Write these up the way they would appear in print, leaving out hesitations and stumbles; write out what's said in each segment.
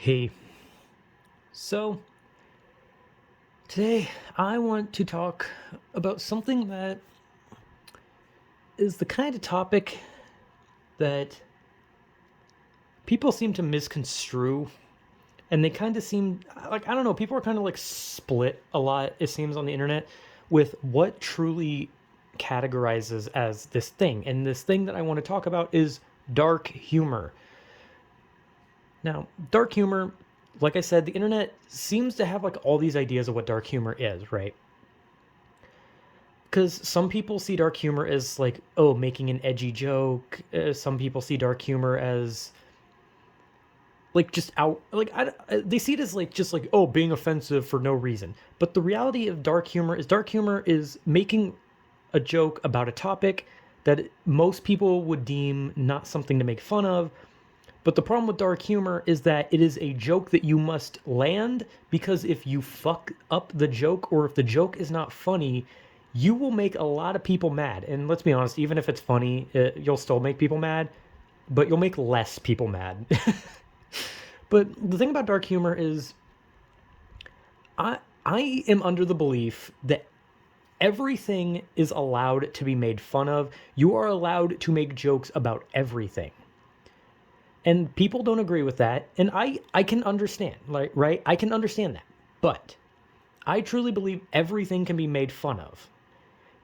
Hey, so today I want to talk about something that is the kind of topic that people seem to misconstrue. And they kind of seem like, I don't know, people are kind of like split a lot, it seems, on the internet with what truly categorizes as this thing. And this thing that I want to talk about is dark humor. Now, dark humor, like I said, the internet seems to have like all these ideas of what dark humor is, right? Because some people see dark humor as like, oh, making an edgy joke. Some people see dark humor as like just out like they see it as like just like, oh, being offensive for no reason. But the reality of dark humor is making a joke about a topic that most people would deem not something to make fun of. But the problem with dark humor is that it is a joke that you must land, because if you fuck up the joke, or if the joke is not funny, you will make a lot of people mad. And let's be honest, even if it's funny, you'll still make people mad, but you'll make less people mad. But the thing about dark humor is I am under the belief that everything is allowed to be made fun of. You are allowed to make jokes about everything. And people don't agree with that, and I can understand, like, right? I can understand that. But I truly believe everything can be made fun of.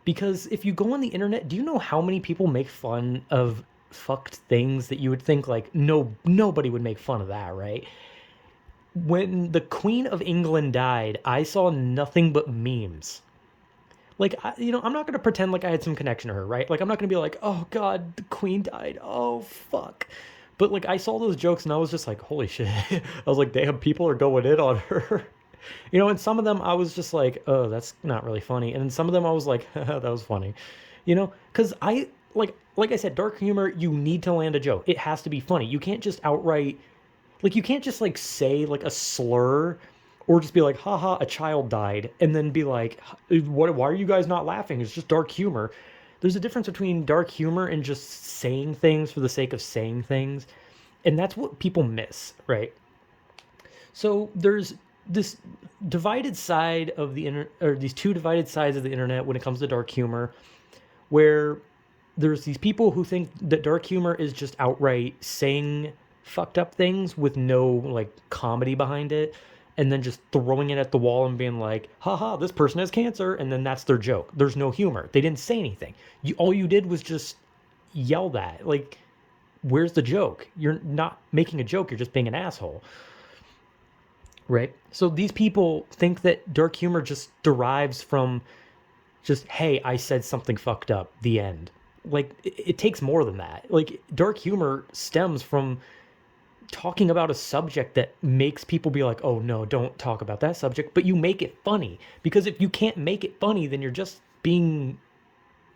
Because if you go on the internet, do you know how many people make fun of fucked things that you would think like, nobody would make fun of that, right? When the Queen of England died, I saw nothing but memes. Like, I'm not going to pretend like I had some connection to her, right? Like, I'm not going to be like, oh god, the queen died, oh fuck. But like, I saw those jokes and I was just like, holy shit. I was like, damn, people are going in on her. And some of them I was just like, oh, that's not really funny. And then some of them I was like, that was funny. Because like I said, dark humor, you need to land a joke. It has to be funny. You can't just outright, like, you can't just like say like a slur, or just be like, haha, a child died, and then be like, what, why are you guys not laughing? It's just dark humor. There's a difference between dark humor and just saying things for the sake of saying things. And that's what people miss, right? So there's this divided side of the internet, or these two divided sides of the internet when it comes to dark humor, where there's these people who think that dark humor is just outright saying fucked up things with no like comedy behind it, and then just throwing it at the wall and being like, haha, this person has cancer, and then that's their joke. There's no humor. They didn't say anything. All you did was just yell that. Like, where's the joke? You're not making a joke, you're just being an asshole. Right? So these people think that dark humor just derives from just, hey, I said something fucked up, the end. Like, it takes more than that. Like, dark humor stems from talking about a subject that makes people be like, oh no, don't talk about that subject, but you make it funny. Because if you can't make it funny, then you're just being,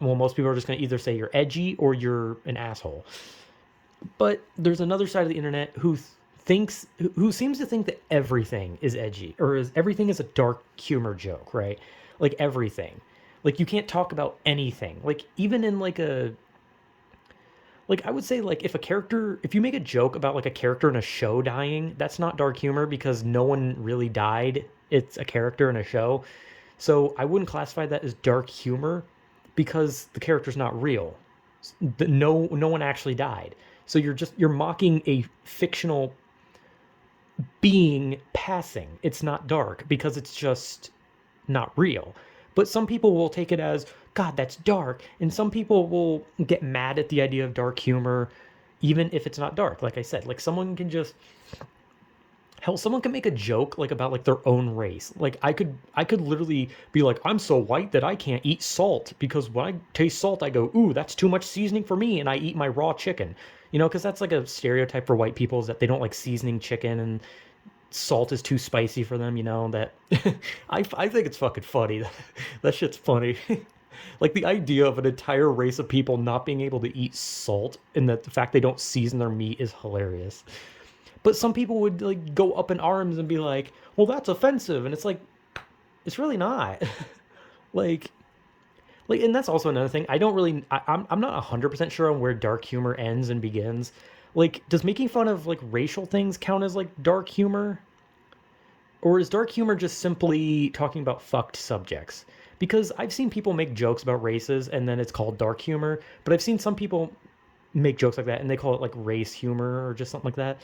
well, most people are just going to either say you're edgy or you're an asshole. But there's another side of the internet who seems to think that everything is edgy, or everything is a dark humor joke, right? Like, everything. Like, you can't talk about anything. Like, even in like a, like, I would say, like, if you make a joke about like a character in a show dying, that's not dark humor, because no one really died. It's a character in a show. So I wouldn't classify that as dark humor, because the character's not real. No one actually died. So you're mocking a fictional being passing. It's not dark because it's just not real. But some people will take it as, God, that's dark. And some people will get mad at the idea of dark humor, even if it's not dark. Like I said, like, someone can make a joke like about like their own race. Like, I could literally be like, I'm so white that I can't eat salt, because when I taste salt I go, ooh, that's too much seasoning for me, and I eat my raw chicken. Because that's like a stereotype for white people, is that they don't like seasoning chicken, and salt is too spicy for them. That I think it's fucking funny. That shit's funny. Like, the idea of an entire race of people not being able to eat salt, and that the fact they don't season their meat, is hilarious. But some people would like go up in arms and be like, well, that's offensive. And it's like, it's really not. like and that's also another thing. I don't really I'm not 100% sure on where dark humor ends and begins. Like, does making fun of like racial things count as like dark humor? Or is dark humor just simply talking about fucked subjects? Because I've seen people make jokes about races and then it's called dark humor, but I've seen some people make jokes like that and they call it like race humor or just something like that.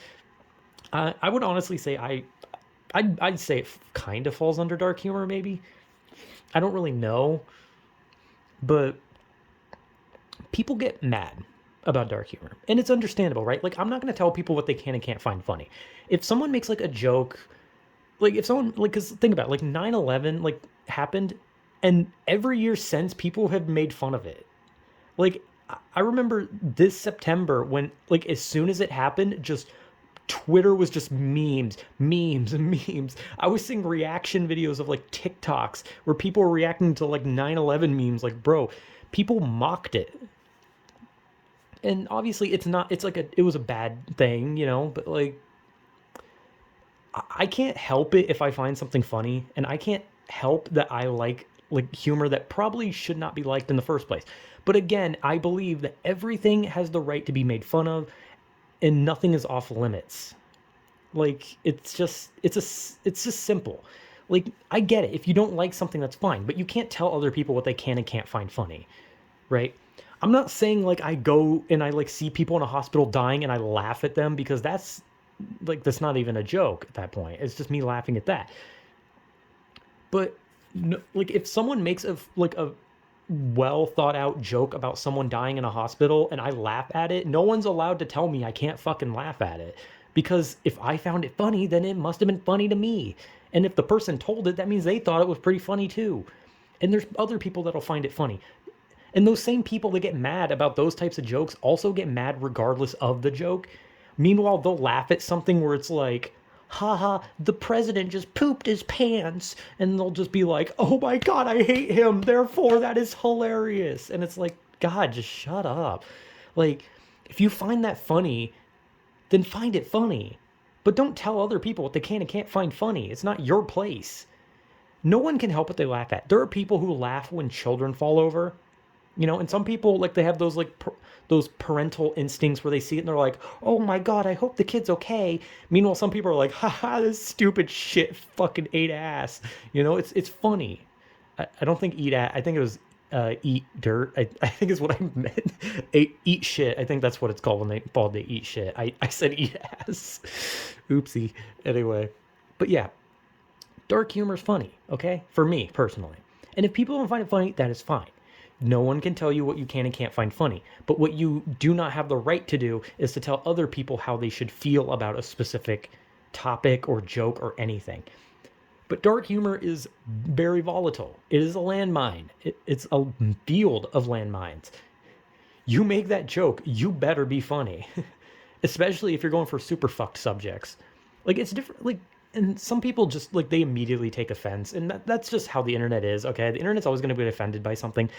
I would honestly say I'd say it kind of falls under dark humor, maybe. I don't really know, but people get mad about dark humor, and it's understandable, right? Like, I'm not going to tell people what they can and can't find funny. If someone makes like a joke, like if someone like, because think about it, like 9/11 like happened, and every year since people have made fun of it. Like, I remember this September when, like, as soon as it happened, just Twitter was just memes, memes, and memes. I was seeing reaction videos of like TikToks where people were reacting to like 9/11 memes. Like, bro, people mocked it. And obviously it's not, it's like it was a bad thing, but like, I can't help it if I find something funny, and I can't help that I like humor that probably should not be liked in the first place. But again, I believe that everything has the right to be made fun of and nothing is off limits. Like, it's just simple. Like, I get it. If you don't like something, that's fine, but you can't tell other people what they can and can't find funny, right? I'm not saying like I go and I like see people in a hospital dying and I laugh at them, because that's not even a joke at that point. It's just me laughing at that. But no, like, if someone makes a well thought out joke about someone dying in a hospital and I laugh at it, no one's allowed to tell me I can't fucking laugh at it. Because if I found it funny, then it must have been funny to me. And if the person told it, that means they thought it was pretty funny too. And there's other people that'll find it funny. And those same people that get mad about those types of jokes also get mad regardless of the joke. Meanwhile, they'll laugh at something where it's like, haha, the president just pooped his pants. And they'll just be like, oh my God, I hate him. Therefore, that is hilarious. And it's like, God, just shut up. Like, if you find that funny, then find it funny. But don't tell other people what they can and can't find funny. It's not your place. No one can help what they laugh at. There are people who laugh when children fall over. And some people, like, they have those like those parental instincts where they see it and they're like, oh my God, I hope the kid's okay. Meanwhile, some people are like, haha, this stupid shit fucking ate ass. It's funny. I don't think eat ass. I think it was eat dirt. I think is what I meant. Eat shit. I think that's what it's called when they eat shit. I said eat ass. Oopsie. Anyway, but yeah, dark humor is funny, okay? For me personally. And if people don't find it funny, that is fine. No one can tell you what you can and can't find funny. But what you do not have the right to do is to tell other people how they should feel about a specific topic or joke or anything. But dark humor is very volatile. It is a landmine. It's a field of landmines. You make that joke, you better be funny. Especially if you're going for super fucked subjects. Like, it's different. Like, and some people just like, they immediately take offense, and that's just how the internet is. Okay, the internet's always going to be offended by something.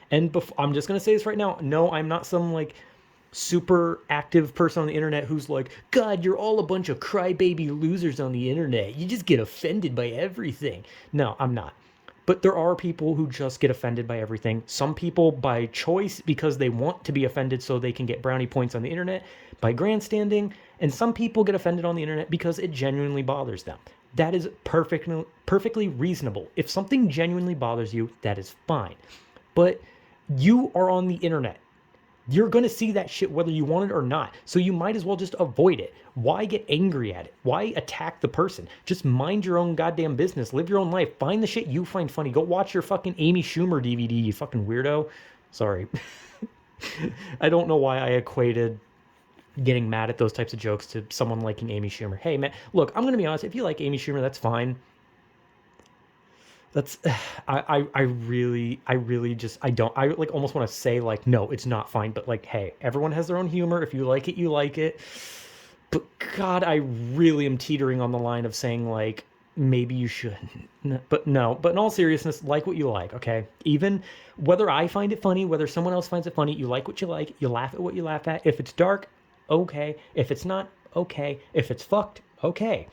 And I'm just going to say this right now. No, I'm not some like super active person on the internet who's like, God, you're all a bunch of crybaby losers on the internet. You just get offended by everything. No, I'm not. But there are people who just get offended by everything. Some people by choice, because they want to be offended so they can get brownie points on the internet by grandstanding. And some people get offended on the internet because it genuinely bothers them. That is perfectly reasonable. If something genuinely bothers you, that is fine. But you are on the internet. You're going to see that shit whether you want it or not. So you might as well just avoid it. Why get angry at it? Why attack the person? Just mind your own goddamn business. Live your own life. Find the shit you find funny. Go watch your fucking Amy Schumer DVD, you fucking weirdo. Sorry. I don't know why I equated getting mad at those types of jokes to someone liking Amy Schumer. Hey, man, look, I'm going to be honest. If you like Amy Schumer, that's fine. That's I really just I don't I like almost want to say like, no, it's not fine, but like, hey, everyone has their own humor. If you like it, you like it. But God, I really am teetering on the line of saying like, maybe you shouldn't. But no, but in all seriousness, like what you like, okay? Even whether I find it funny, whether someone else finds it funny, you like what you like, you laugh at what you laugh at. If it's dark, okay. If it's not, okay. If it's fucked, okay.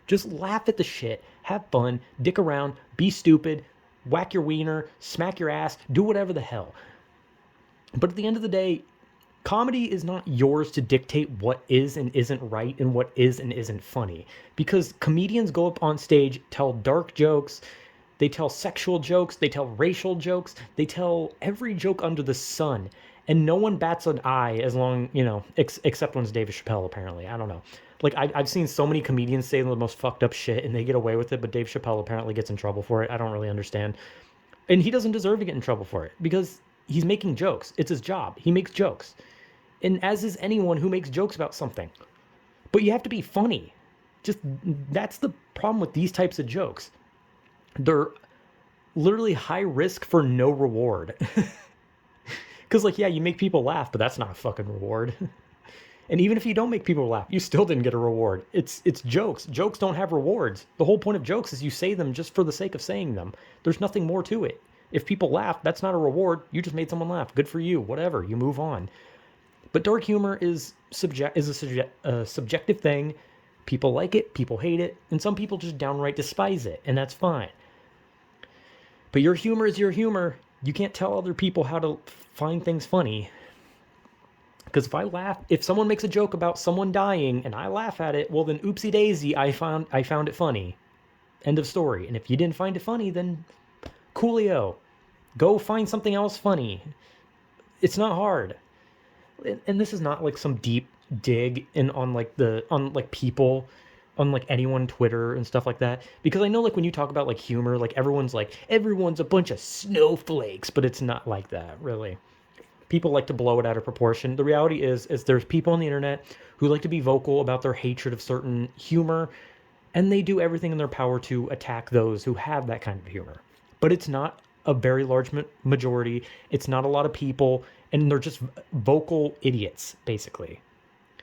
Just laugh at the shit, have fun, dick around, be stupid, whack your wiener, smack your ass, do whatever the hell. But at the end of the day, Comedy is not yours to dictate what is and isn't right and what is and isn't funny. Because comedians go up on stage, tell dark jokes, they tell sexual jokes, they tell racial jokes, they tell every joke under the sun. And no one bats an eye as long, except when it's David Chappelle, apparently. I don't know. Like, I've seen so many comedians say the most fucked up shit and they get away with it, but Dave Chappelle apparently gets in trouble for it. I don't really understand. And he doesn't deserve to get in trouble for it because he's making jokes. It's his job. He makes jokes. And as is anyone who makes jokes about something. But you have to be funny. Just that's the problem with these types of jokes. They're literally high risk for no reward. Because, like, yeah, you make people laugh, but that's not a fucking reward. And even if you don't make people laugh, you still didn't get a reward. It's jokes. Jokes don't have rewards. The whole point of jokes is you say them just for the sake of saying them. There's nothing more to it. If people laugh, that's not a reward. You just made someone laugh. Good for you. Whatever. You move on. But dark humor is a subjective thing. People like it, people hate it, and some people just downright despise it, and that's fine. But your humor is your humor. You can't tell other people how to find things funny. Because if someone makes a joke about someone dying and I laugh at it, well then oopsie daisy, I found it funny. End of story. And if you didn't find it funny, then coolio. Go find something else funny. It's not hard. And this is not like some deep dig on people, on like anyone Twitter and stuff like that, because I know like when you talk about like humor, like everyone's a bunch of snowflakes, but it's not like that really. People like to blow it out of proportion. The reality is there's people on the internet who like to be vocal about their hatred of certain humor, and they do everything in their power to attack those who have that kind of humor. But it's not a very large majority. It's not a lot of people, and they're just vocal idiots, basically.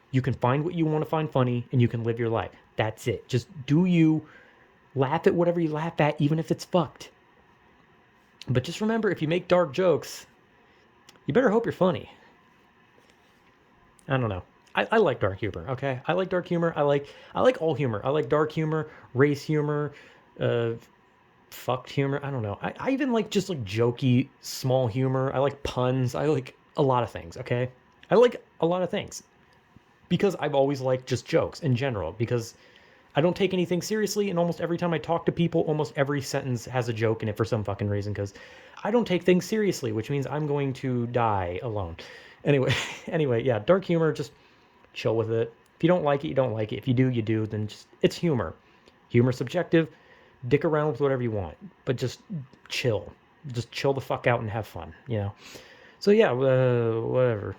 You can find what you want to find funny, and you can live your life. That's it. Just do you. Laugh at whatever you laugh at, even if it's fucked. But just remember, if you make dark jokes, you better hope you're funny. I don't know. I like dark humor, okay? I like dark humor. I like all humor. I like dark humor, race humor, fucked humor. I don't know. I even like just like jokey, small humor. I like puns. I like a lot of things, okay? I like a lot of things. Because I've always liked just jokes in general. Because I don't take anything seriously, and almost every time I talk to people, almost every sentence has a joke in it for some fucking reason, because I don't take things seriously, which means I'm going to die alone. Anyway, yeah, dark humor, just chill with it. If you don't like it, you don't like it. If you do, you do, then just, it's humor. Humor's subjective. Dick around with whatever you want, but just chill. Just chill the fuck out and have fun, So yeah, whatever.